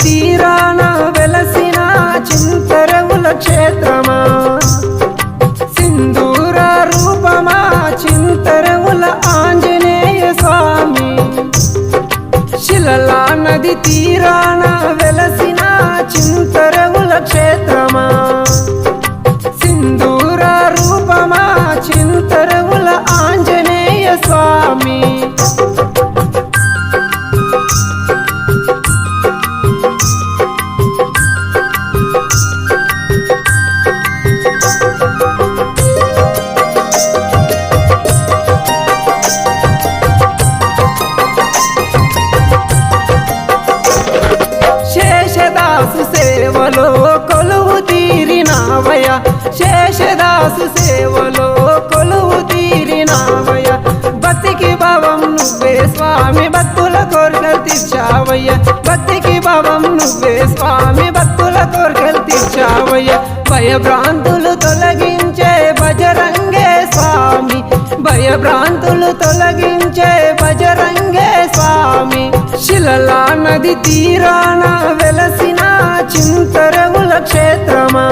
తీరాన వెలసిన చింతరవుల క్షేత్రమా, సింధూర రూపమా చింతరవుల ఆంజనేయ స్వామి. శిలలా నది తీరాన వెలసిన చింతరవుల క్షేత్రమా, సింధూర రూపమా చింతరవుల ఆంజనేయ స్వామి. శేషదాసు సేవలో కొలువు తీరినావయ, శేషదాసు సేవలో కొలువు తీరినావయ. భక్తికి భావం నువ్వే స్వామి భక్తుల కోరికలు తీర్చావయ్య, భక్తికి భావం నువ్వే స్వామి భక్తుల కోరికలు తీర్చావయ్య. భయభ్రాంతులు తొలగించే బజరంగే స్వామి, భయభ్రాంతులు తొలగించే బజరంగే స్వామి. శిలలా నది తీరాన వెలసిన చింతరవుల క్షేత్రమా,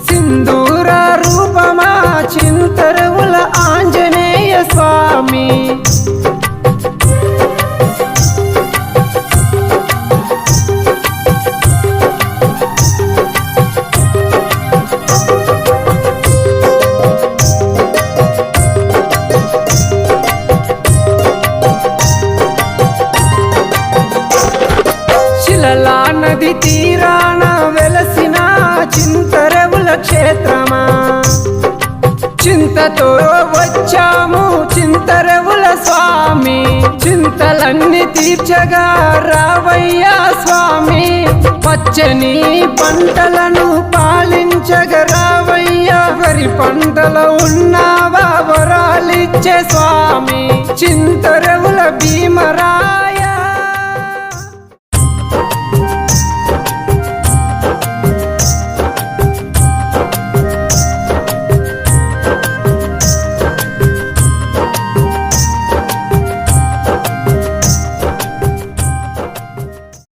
సింధూర రూపమా చింతరవుల ఆంజనేయ స్వామి. శిలలా నది తీరాన వెలసిన చింతరవుల క్షేత్రమా, చింతతో వచ్చాము చింతరవుల స్వామి. చింతలన్నీ తీర్చగా రావయ్యా స్వామి, పచ్చని పంటలను పాలించగా రావయ్యా. వరి పంటలో ఉన్నావా వరాలిచ్చే స్వామి, చింతరవుల భీమరా